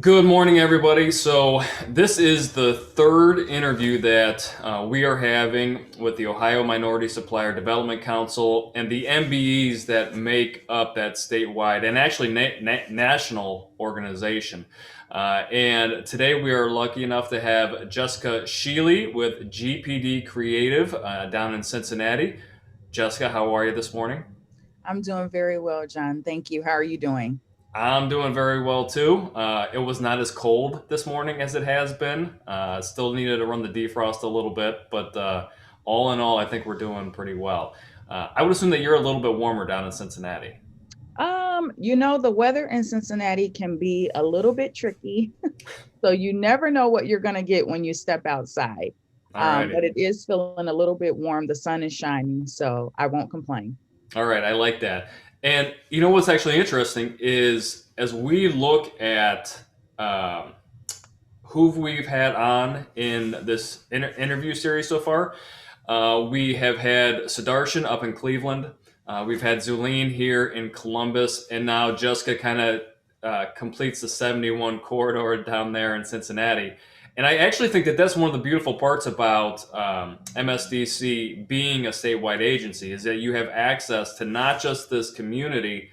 Good morning, everybody. So, this is the third interview that we are having with the Ohio Minority Supplier Development Council and the MBEs that make up that statewide and actually national organization. And today we are lucky enough to have Jessica Sheely with GPD Creative down in Cincinnati. Jessica, how are you this morning? I'm doing very well, John. Thank you. How are you doing? I'm doing very well too. It was not as cold this morning as it has been. Still needed to run the defrost a little bit, but all in all, I think we're doing pretty well. I would assume that you're a little bit warmer down in Cincinnati. The weather in Cincinnati can be a little bit tricky. So you never know what you're going to get when you step outside. Alrighty. But it is feeling a little bit warm. The sun is shining, so I won't complain. All right, I like that. And you know what's actually interesting is as we look at um, who we've had on in this interview series so far. We have had Sudarshan up in Cleveland. We've had Zulene here in Columbus, and now Jessica kind of completes the 71 corridor down there in Cincinnati. And I actually think that that's one of the beautiful parts about MSDC being a statewide agency is that you have access to not just this community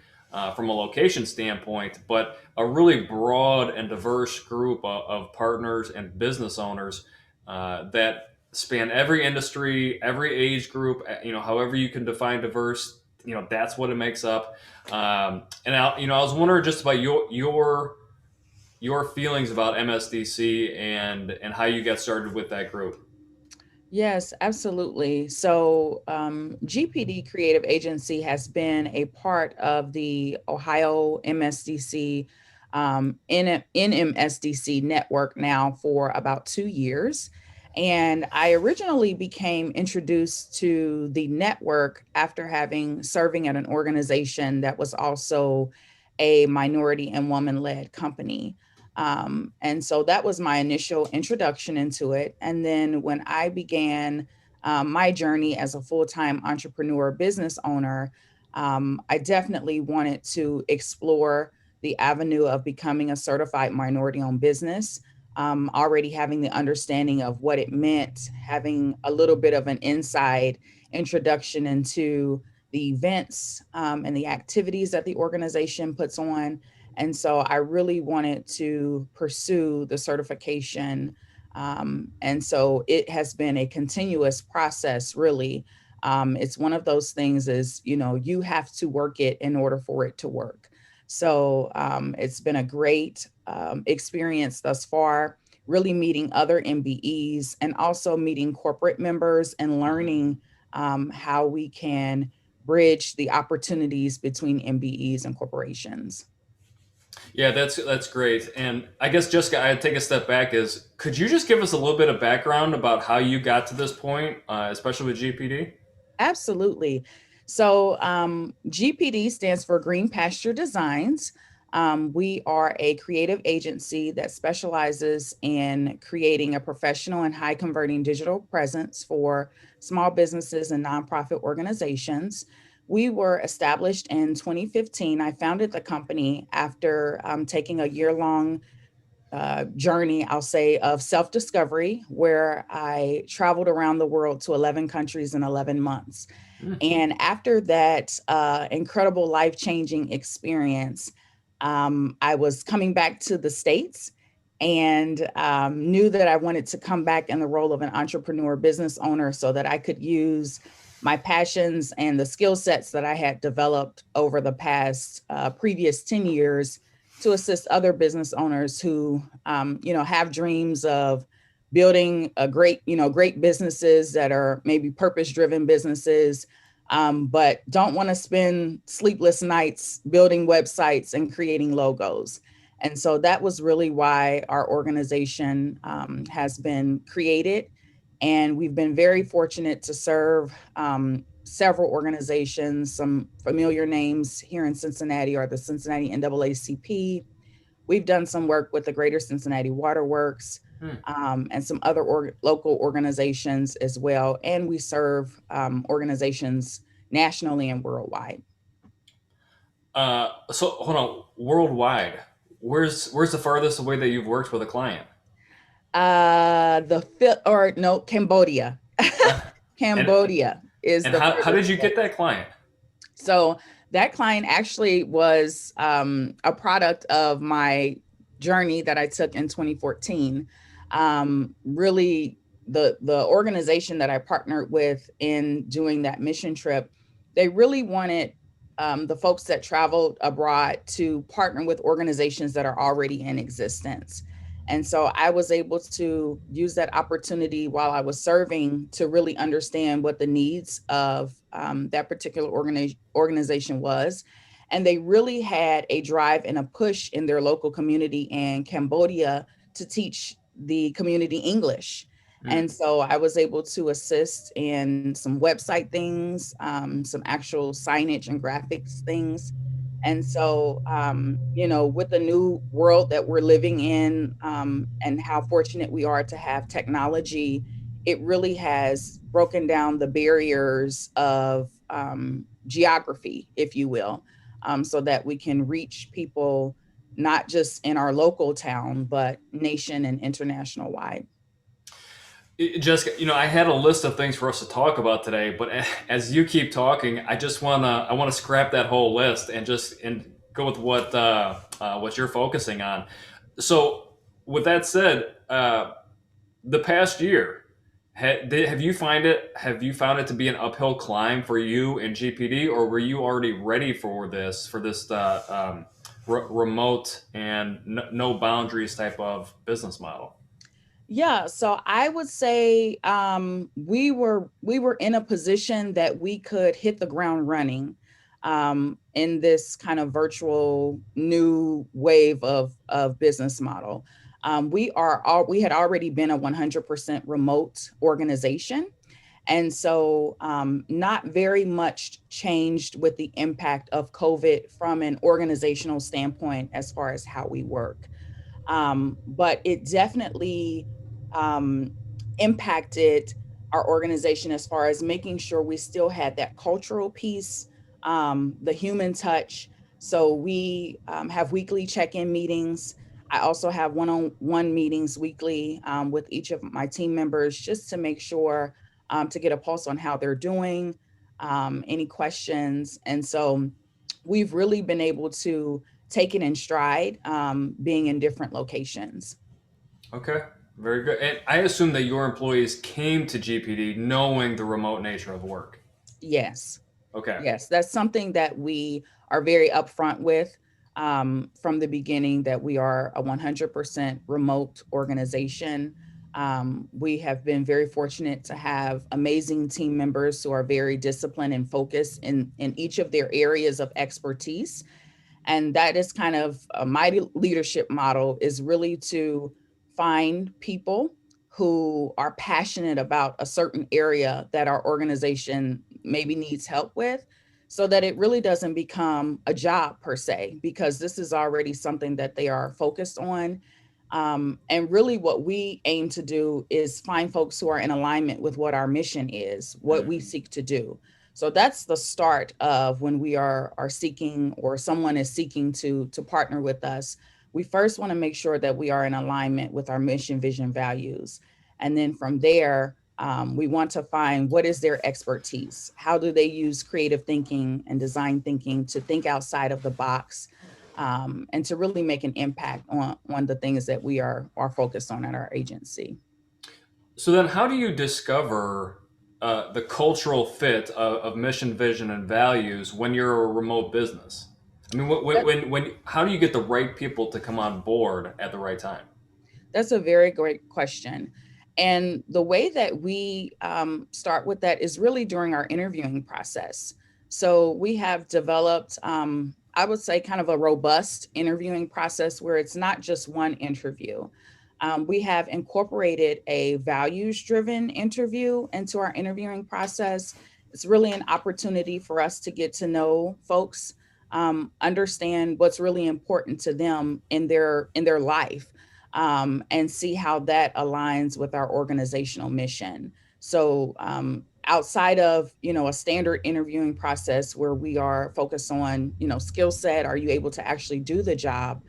from a location standpoint, but a really broad and diverse group of partners and business owners that span every industry, every age group. However you can define diverse, that's what it makes up. I was wondering just about your feelings about MSDC and how you got started with that group. Yes, absolutely. So, GPD Creative Agency has been a part of the Ohio MSDC, NMSDC network now for about 2 years. And I originally became introduced to the network after having serving at an organization that was also a minority and woman led company. And so that was my initial introduction into it. And then when I began my journey as a full time entrepreneur business owner, I definitely wanted to explore the avenue of becoming a certified minority owned business. Already having the understanding of what it meant, having a little bit of an inside introduction into the events and the activities that the organization puts on, and so I really wanted to pursue the certification. And so it has been a continuous process, really. It's one of those things is, you have to work it in order for it to work. So it's been a great experience thus far, really meeting other MBEs and also meeting corporate members and learning how we can bridge the opportunities between MBEs and corporations. Yeah, that's great. And I guess Jessica, I'd take a step back. Is could you just give us a little bit of background about how you got to this point, especially with GPD? Absolutely. So, GPD stands for Green Pasture Designs. We are a creative agency that specializes in creating a professional and high converting digital presence for small businesses and nonprofit organizations. We were established in 2015. I founded the company after taking a year long journey, I'll say, of self discovery, where I traveled around the world to 11 countries in 11 months. Mm. And after that incredible life changing experience, I was coming back to the States and knew that I wanted to come back in the role of an entrepreneur business owner so that I could use my passions and the skill sets that I had developed over the past previous 10 years to assist other business owners who, have dreams of building great businesses that are maybe purpose driven businesses, but don't want to spend sleepless nights building websites and creating logos. And so that was really why our organization has been created. And we've been very fortunate to serve several organizations. Some familiar names here in Cincinnati are the Cincinnati NAACP. We've done some work with the Greater Cincinnati Waterworks Hmm. and some other local organizations as well. And we serve organizations nationally and worldwide. So hold on, worldwide. Where's the farthest away that you've worked with a client? The fifth or no, Cambodia. Uh, and Cambodia is and the how furthest did you away. get that client? So that client actually was a product of my journey that I took in 2014. Really, the organization that I partnered with in doing that mission trip, they really wanted the folks that traveled abroad to partner with organizations that are already in existence. And so I was able to use that opportunity while I was serving to really understand what the needs of that particular organization was. And they really had a drive and a push in their local community in Cambodia to teach the community English. Mm. And so I was able to assist in some website things, some actual signage and graphics things. And so, with the new world that we're living in, and how fortunate we are to have technology, it really has broken down the barriers of geography, if you will, so that we can reach people not just in our local town, but nation and international wide. Jessica, I had a list of things for us to talk about today, but as you keep talking, I wanna scrap that whole list and just and go with what you're focusing on. So, with that said, the past year, have you found it to be an uphill climb for you in GPD, or were you already ready for this remote and no boundaries type of business model? Yeah, so I would say we were in a position that we could hit the ground running in this kind of virtual new wave of business model. We had already been a 100% remote organization, and so not very much changed with the impact of COVID from an organizational standpoint as far as how we work. But it definitely um, impacted our organization as far as making sure we still had that cultural piece, the human touch. So we have weekly check-in meetings. I also have one-on-one meetings weekly with each of my team members just to make sure to get a pulse on how they're doing, any questions. And so we've really been able to take it in stride, being in different locations. Okay, very good. And I assume that your employees came to GPD knowing the remote nature of work. Yes. Okay. Yes, that's something that we are very upfront with from the beginning, that we are a 100% remote organization. We have been very fortunate to have amazing team members who are very disciplined and focused in each of their areas of expertise. And that is kind of my leadership model, is really to find people who are passionate about a certain area that our organization maybe needs help with, so that it really doesn't become a job per se, because this is already something that they are focused on. And really what we aim to do is find folks who are in alignment with what our mission is, what Mm. we seek to do. So that's the start of when we are seeking, or someone is seeking to partner with us. We first want to make sure that we are in alignment with our mission, vision, values. And then from there, we want to find what is their expertise. How do they use creative thinking and design thinking to think outside of the box, and to really make an impact on the things that we are focused on at our agency. So then, how do you discover the cultural fit of mission, vision, and values when you're a remote business? I mean, how do you get the right people to come on board at the right time? That's a very great question. And the way that we start with that is really during our interviewing process. So we have developed, I would say, kind of a robust interviewing process where it's not just one interview. We have incorporated a values driven interview into our interviewing process. It's really an opportunity for us to get to know folks, understand what's really important to them in their life, and see how that aligns with our organizational mission. So outside of a standard interviewing process where we are focused on skill set, are you able to actually do the job?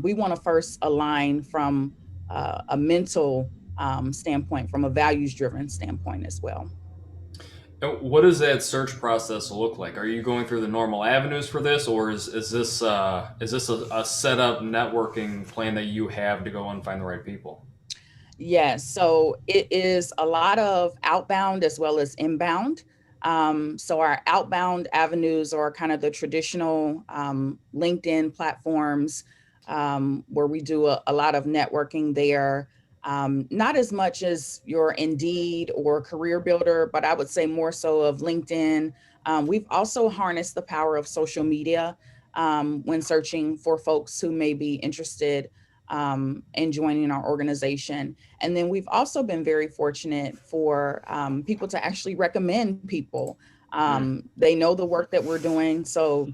We want to first align from a mental standpoint, from a values driven standpoint as well. And what does that search process look like? Are you going through the normal avenues for this, or is this a set up networking plan that you have to go and find the right people? Yes, so it is a lot of outbound as well as inbound. So our outbound avenues are kind of the traditional LinkedIn platforms, where we do a lot of networking there. Not as much as your Indeed or Career Builder, but I would say more so of LinkedIn. We've also harnessed the power of social media when searching for folks who may be interested in joining our organization. And then we've also been very fortunate for people to actually recommend people. Mm. They know the work that we're doing. So,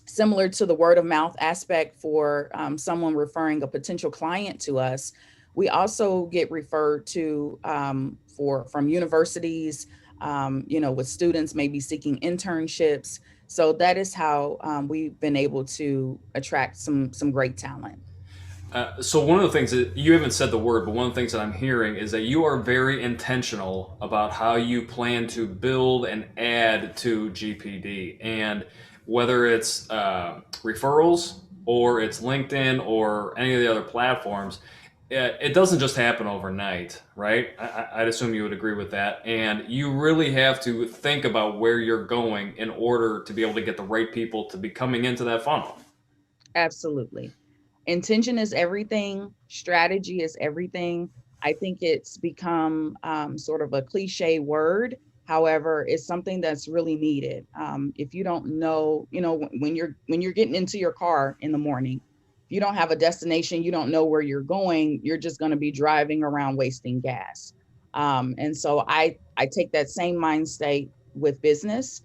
similar to the word of mouth aspect for someone referring a potential client to us, we also get referred to from universities, with students maybe seeking internships. So that is how we've been able to attract some great talent. So one of the things that you haven't said the word, but one of the things that I'm hearing is that you are very intentional about how you plan to build and add to GPD, and whether it's referrals or it's LinkedIn or any of the other platforms, it doesn't just happen overnight, right? I'd assume you would agree with that, and you really have to think about where you're going in order to be able to get the right people to be coming into that funnel. Absolutely. Intention is everything, strategy is everything. I think it's become sort of a cliche word. However, it's something that's really needed. If you don't know, when you're getting into your car in the morning, if you don't have a destination, you don't know where you're going, you're just going to be driving around wasting gas. And so I take that same mind state with business.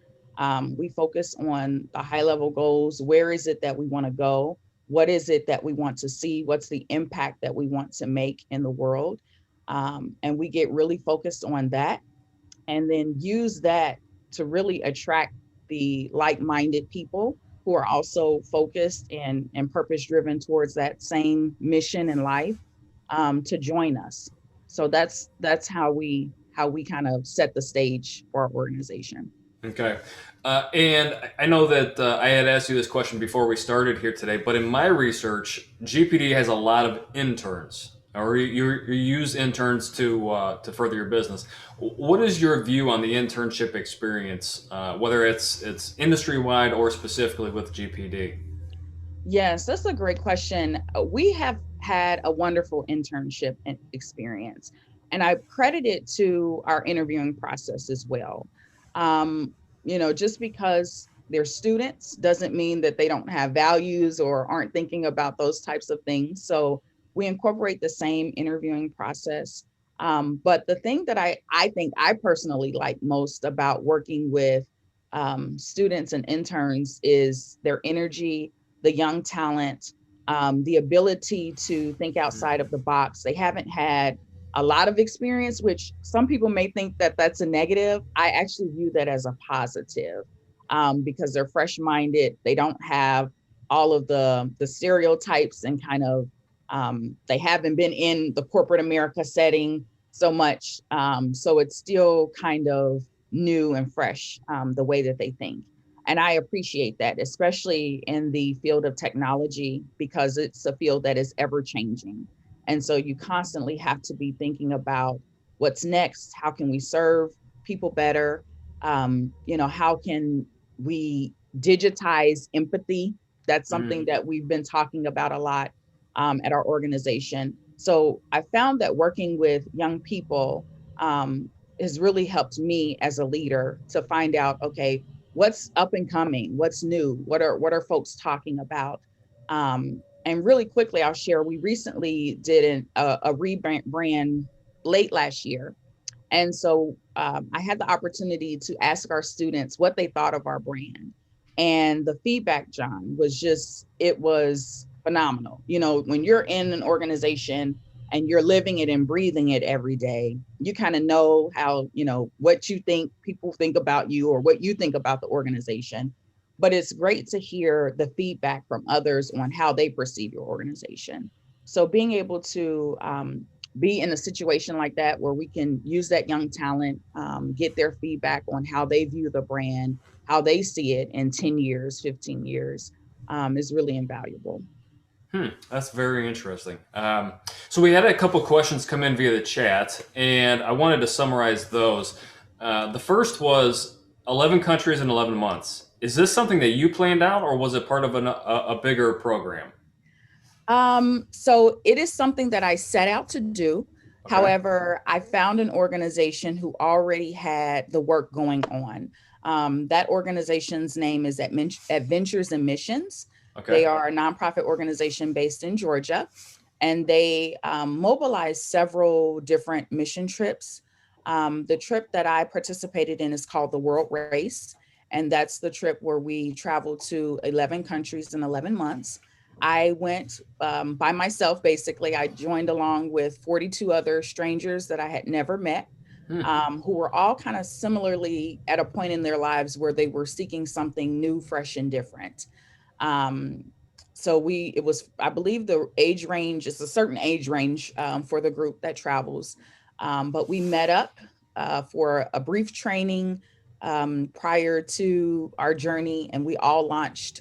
We focus on the high level goals. Where is it that we want to go? What is it that we want to see? What's the impact that we want to make in the world? And we get really focused on that, and then use that to really attract the like-minded people who are also focused and purpose driven towards that same mission in life, to join us. So that's how we kind of set the stage for our organization. Okay. And I know that I had asked you this question before we started here today, but in my research, GPD has a lot of interns, or you use interns to further your business. What is your view on the internship experience, whether it's industry wide or specifically with GPD? Yes, that's a great question. We have had a wonderful internship experience, and I credit it to our interviewing process as well. Just because they're students doesn't mean that they don't have values or aren't thinking about those types of things. So we incorporate the same interviewing process. But the thing that I think I personally like most about working with students and interns is their energy, the young talent, the ability to think outside of the box. They haven't had a lot of experience, which some people may think that that's a negative. I actually view that as a positive, because they're fresh minded. They don't have all of the stereotypes and kind of they haven't been in the corporate America setting so much. So it's still kind of new and fresh, the way that they think. And I appreciate that, especially in the field of technology, because it's a field that is ever changing. And so you constantly have to be thinking about what's next. How can we serve people better? How can we digitize empathy? That's something Mm. that we've been talking about a lot at our organization. So I found that working with young people has really helped me as a leader to find out, okay, what's up and coming, what's new, what are folks talking about. And really quickly, I'll share. We recently did a rebrand late last year, and so I had the opportunity to ask our students what they thought of our brand. And the feedback, John, it was phenomenal. When you're in an organization and you're living it and breathing it every day, you kind of know how, what you think people think about you or what you think about the organization. but it's great to hear the feedback from others on how they perceive your organization. So being able to be in a situation like that where we can use that young talent, get their feedback on how they view the brand, how they see it in 10 years, 15 years, is really invaluable. That's very interesting. So we had a couple questions come in via the chat, and I wanted to summarize those. The first was 11 countries in 11 months. Is this something that you planned out, or was it part of a bigger program? So it is something that I set out to do. Okay. However, I found an organization who already had the work going on. That organization's name is Adventures and Missions. They Okay. are a nonprofit organization based in Georgia, and they mobilize several different mission trips. The trip that I participated in is called the World Race, and that's the trip where we traveled to 11 countries in 11 months. I went by myself, basically. I joined along with 42 other strangers that I had never met, Hmm. who were all kind of similarly at a point in their lives where they were seeking something new, fresh, and different. Um, it was, I believe the age range is a certain age range for the group that travels. But we met up for a brief training prior to our journey, and we all launched,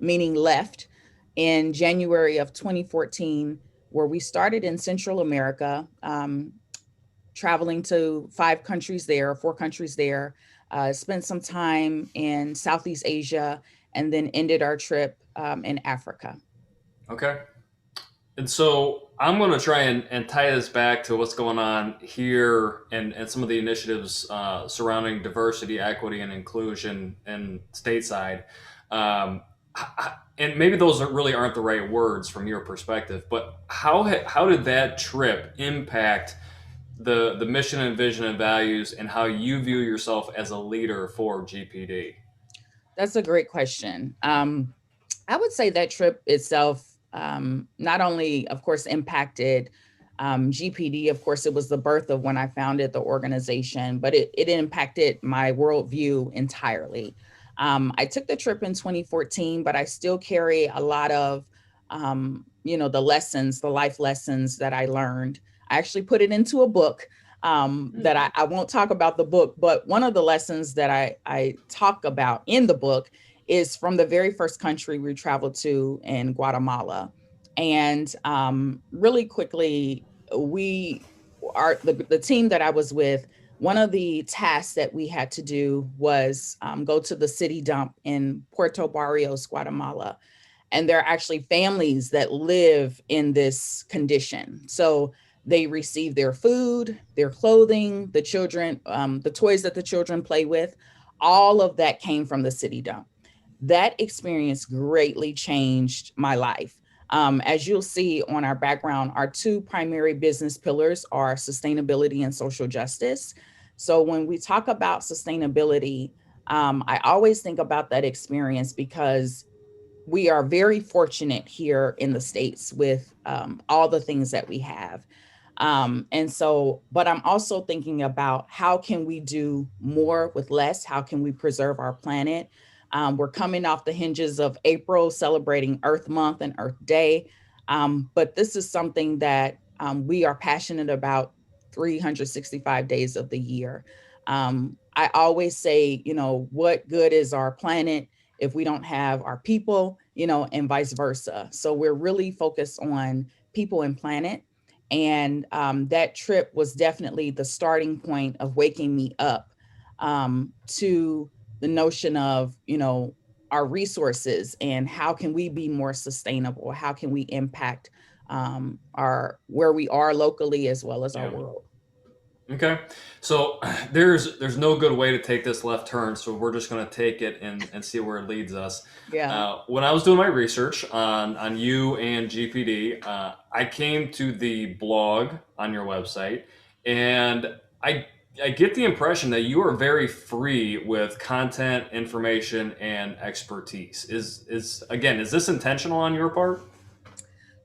meaning left, in January of 2014, where we started in Central America, traveling to 5 countries there, 4 countries there, spent some time in Southeast Asia, and then ended our trip in Africa. Okay. And so I'm going to try and tie this back to what's going on here and some of the initiatives surrounding diversity, equity, and inclusion and stateside. Um, and maybe those really aren't the right words from your perspective, but how did that trip impact the mission and vision and values and how you view yourself as a leader for GPD? That's a great question. I would say that trip itself not only, of course, impacted GPD. Of course, it was the birth of when I founded the organization, but it impacted my worldview entirely. I took the trip in 2014, but I still carry a lot of, the lessons, the life lessons that I learned. I actually put it into a book that I won't talk about the book, but one of the lessons that I talk about in the book is from the very first country we traveled to in Guatemala. And really quickly, we the team that I was with, one of the tasks that we had to do was go to the city dump in Puerto Barrios, Guatemala. And there are actually families that live in this condition. So they receive their food, their clothing, the children, the toys that the children play with. All of that came from the city dump. That experience greatly changed my life. As you'll see on our background, our two primary business pillars are sustainability and social justice. So when we talk about sustainability, I always think about that experience because we are very fortunate here in the States with all the things that we have. But I'm also thinking about how can we do more with less? How can we preserve our planet? We're coming off the hinges of April, celebrating Earth Month and Earth Day. But this is something that we are passionate about 365 days of the year. I always say, what good is our planet if we don't have our people, and vice versa. So we're really focused on people and planet. And that trip was definitely the starting point of waking me up to the notion of, our resources and how can we be more sustainable? How can we impact our where we are locally as well as our Yeah. world? Okay, so there's no good way to take this left turn, so we're just going to take it and see where it leads us. Yeah. When I was doing my research on you and GPD, I came to the blog on your website, and I get the impression that you are very free with content, information, and expertise. Is this intentional on your part?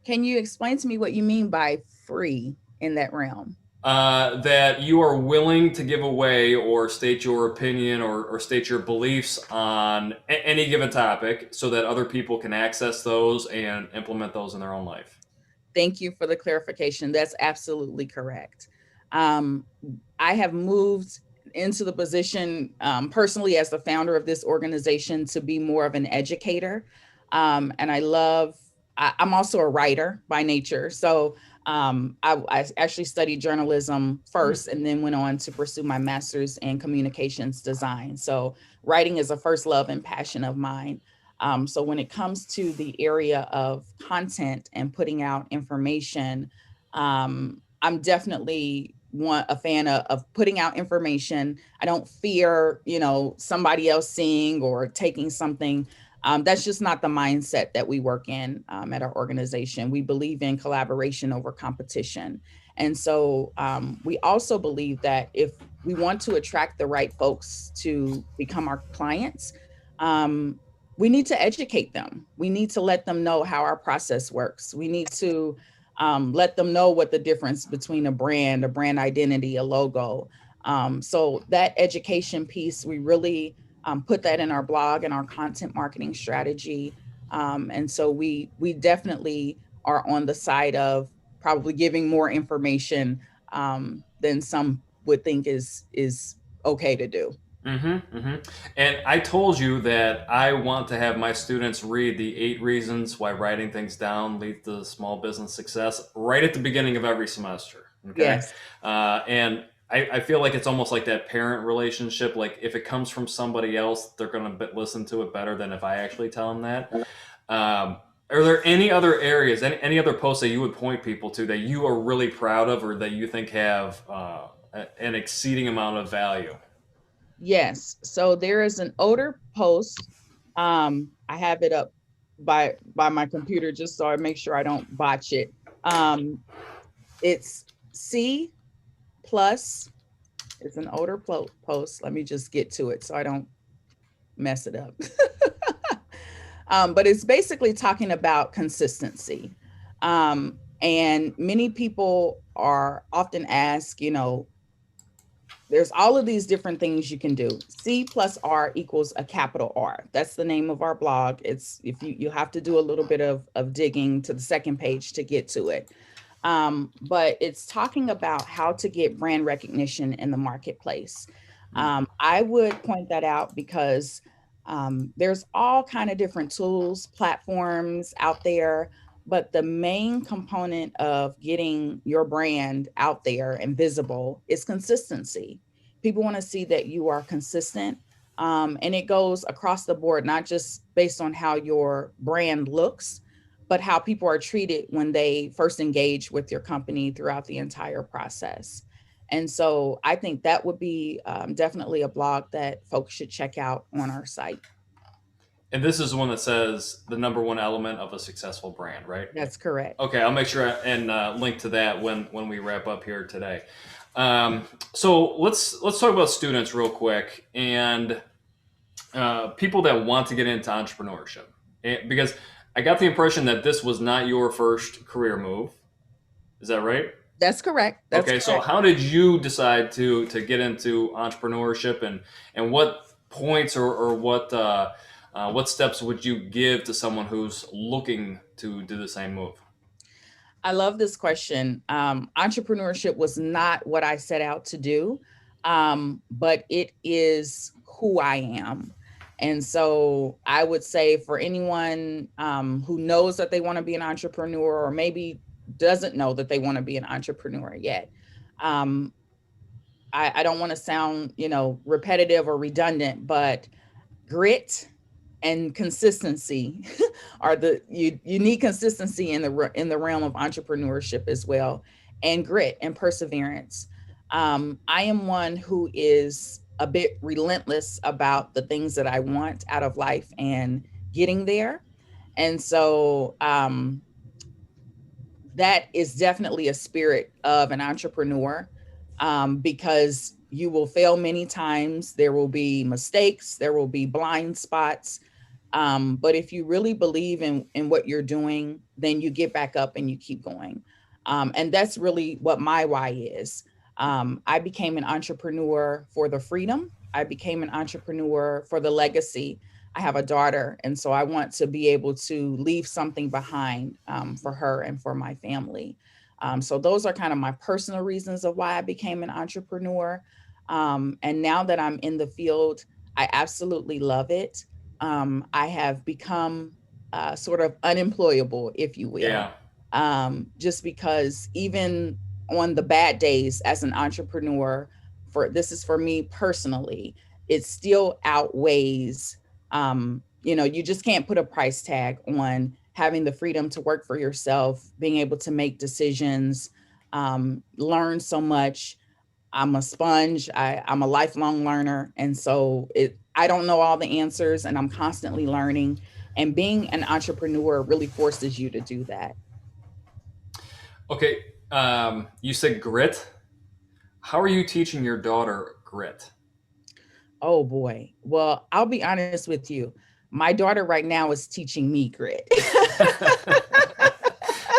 Can you explain to me what you mean by free in that realm? That you are willing to give away or state your opinion or state your beliefs on any given topic so that other people can access those and implement those in their own life. Thank you for the clarification. That's absolutely correct. Um, I have moved into the position personally as the founder of this organization to be more of an educator. And I'm also a writer by nature. So I actually studied journalism first and then went on to pursue my master's in communications design. So writing is a first love and passion of mine. So when it comes to the area of content and putting out information, I'm definitely a fan of putting out information. I don't fear, somebody else seeing or taking something. That's just not the mindset that we work in at our organization. We believe in collaboration over competition. And so we also believe that if we want to attract the right folks to become our clients, um, we need to educate them. We need to let them know how our process works. We need to let them know what the difference between a brand identity, a logo. So that education piece, we really put that in our blog and our content marketing strategy. And so we definitely are on the side of probably giving more information than some would think is okay to do. Mm-hmm, mm-hmm. And I told you that I want to have my students read the 8 reasons why writing things down leads to small business success right at the beginning of every semester. Okay. Yes. And I feel like it's almost like that parent relationship. Like if it comes from somebody else, they're going to listen to it better than if I actually tell them that. Are there any other areas, any other posts that you would point people to that you are really proud of or that you think have an exceeding amount of value? Yes. So there is an older post. I have it up by my computer just so I make sure I don't botch it. It's C plus. It's an older post. Let me just get to it so I don't mess it up. But it's basically talking about consistency. And many people are often asked, there's all of these different things you can do. C plus R equals a capital R. That's the name of our blog. It's if you have to do a little bit of digging to the second page to get to it. But it's talking about how to get brand recognition in the marketplace. I would point that out because there's all kind of different tools, platforms out there, but the main component of getting your brand out there and visible is consistency. People want to see that you are consistent. And it goes across the board, not just based on how your brand looks, but how people are treated when they first engage with your company throughout the entire process. And so I think that would be definitely a blog that folks should check out on our site. And this is one that says the number one element of a successful brand, right? That's correct. Okay, I'll make sure and link to that when we wrap up here today. So let's talk about students real quick and people that want to get into entrepreneurship. Because I got the impression that this was not your first career move. Is that right? That's correct. That's Okay, so correct. how did you decide to get into entrepreneurship and what points or what steps would you give to someone who's looking to do the same move? I love this question. Entrepreneurship was not what I set out to do, but it is who I am. And so I would say for anyone who knows that they want to be an entrepreneur or maybe doesn't know that they want to be an entrepreneur yet, um, I don't want to sound, repetitive or redundant, but grit and consistency are you need consistency in the realm of entrepreneurship as well, and grit and perseverance. I am one who is a bit relentless about the things that I want out of life and getting there. And so that is definitely a spirit of an entrepreneur, because you will fail many times. There will be mistakes, there will be blind spots. But if you really believe in what you're doing, then you get back up and you keep going. And that's really what my why is. I became an entrepreneur for the freedom. I became an entrepreneur for the legacy. I have a daughter, and so I want to be able to leave something behind for her and for my family. So those are kind of my personal reasons of why I became an entrepreneur. And now that I'm in the field, I absolutely love it. I have become sort of unemployable, if you will, Yeah. just because even on the bad days as an entrepreneur, for this is for me personally, it still outweighs, you just can't put a price tag on having the freedom to work for yourself, being able to make decisions, learn so much. I'm a sponge. I'm a lifelong learner. And so I don't know all the answers, and I'm constantly learning. And being an entrepreneur really forces you to do that. Okay. You said grit. How are you teaching your daughter grit? Oh boy. Well, I'll be honest with you. My daughter right now is teaching me grit.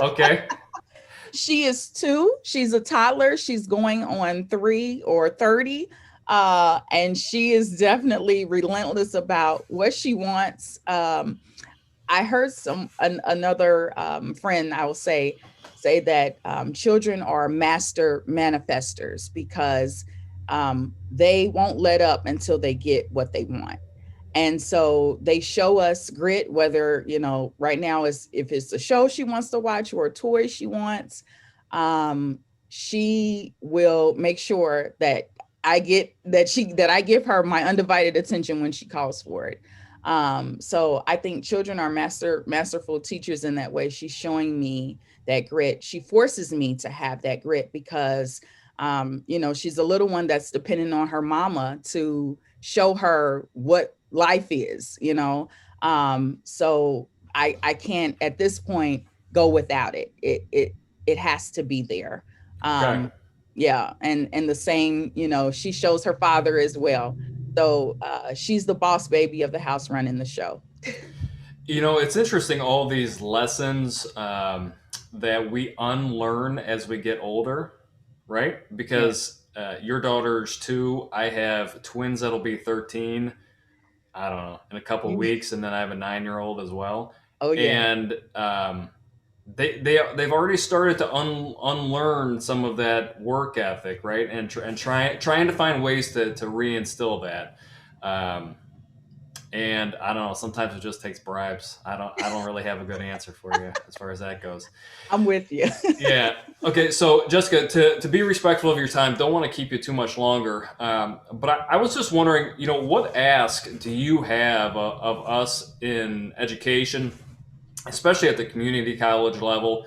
Okay. She is 2. She's a toddler. She's going on 3 or 30. And she is definitely relentless about what she wants. I heard another friend, I will say that children are master manifestors because they won't let up until they get what they want. And so they show us grit, whether, right now is if it's a show she wants to watch or a toy she wants. Um, she will make sure that I give her my undivided attention when she calls for it. So I think children are masterful teachers in that way. She's showing me that grit. She forces me to have that grit because she's a little one that's depending on her mama to show her what life is. So I can't at this point go without it. It has to be there. Okay. Yeah, and the same, she shows her father as well. So she's the boss baby of the house running the show. It's interesting all these lessons that we unlearn as we get older, right? Yeah. Because your daughter's 2, I have twins that'll be 13. I don't know, in a couple of weeks, and then I have a 9-year-old as well. Oh yeah. And they've already started to unlearn some of that work ethic, right? And trying to find ways to reinstill that. Um, and I don't know. Sometimes it just takes bribes. I don't really have a good answer for you as far as that goes. I'm with you. Yeah. Okay. So Jessica, to be respectful of your time, don't want to keep you too much longer. But I was just wondering, what ask do you have of us in education, especially at the community college level,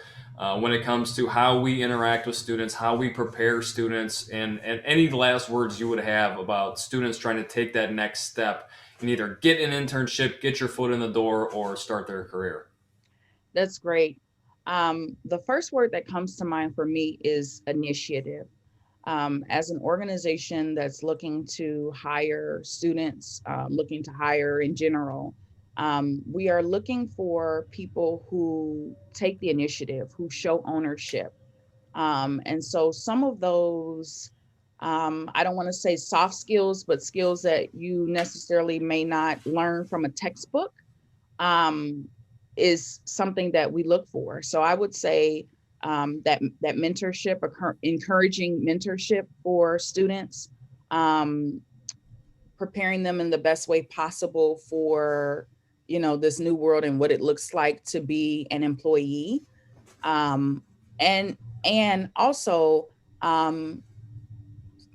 when it comes to how we interact with students, how we prepare students, and any last words you would have about students trying to take that next step and either get an internship, get your foot in the door, or start their career. That's great. The first word that comes to mind for me is initiative. As an organization that's looking to hire students, looking to hire in general, we are looking for people who take the initiative, who show ownership. And so some of those, I don't want to say soft skills, but skills that you necessarily may not learn from a textbook, um, is something that we look for. So I would say that mentorship, encouraging mentorship for students, um, preparing them in the best way possible for this new world and what it looks like to be an employee, um, and and also um,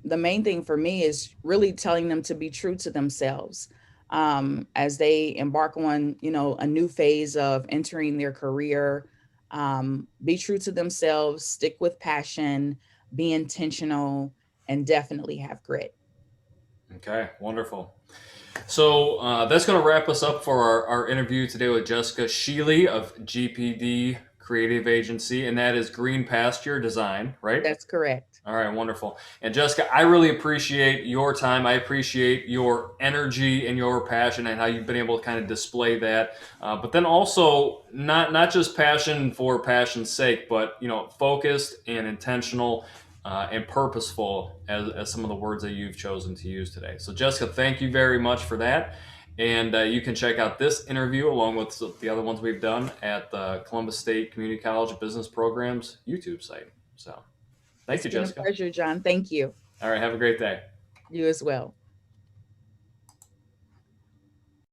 the main thing for me is really telling them to be true to themselves, as they embark on a new phase of entering their career. Be true to themselves, stick with passion, be intentional, and definitely have grit. Okay, wonderful. So that's going to wrap us up for our interview today with Jessica Sheely of GPD Creative Agency, and that is Green Pasture Design, right? That's correct. All right, wonderful. And Jessica, I really appreciate your time. I appreciate your energy and your passion and how you've been able to kind of display that. But then also not just passion for passion's sake, but focused and intentional. and purposeful as some of the words that you've chosen to use today. So, Jessica, thank you very much for that. And you can check out this interview along with the other ones we've done at the Columbus State Community College Business Programs YouTube site. So, thank It's you, been a Jessica. pleasure, John. Thank you. All right, have a great day. You as well.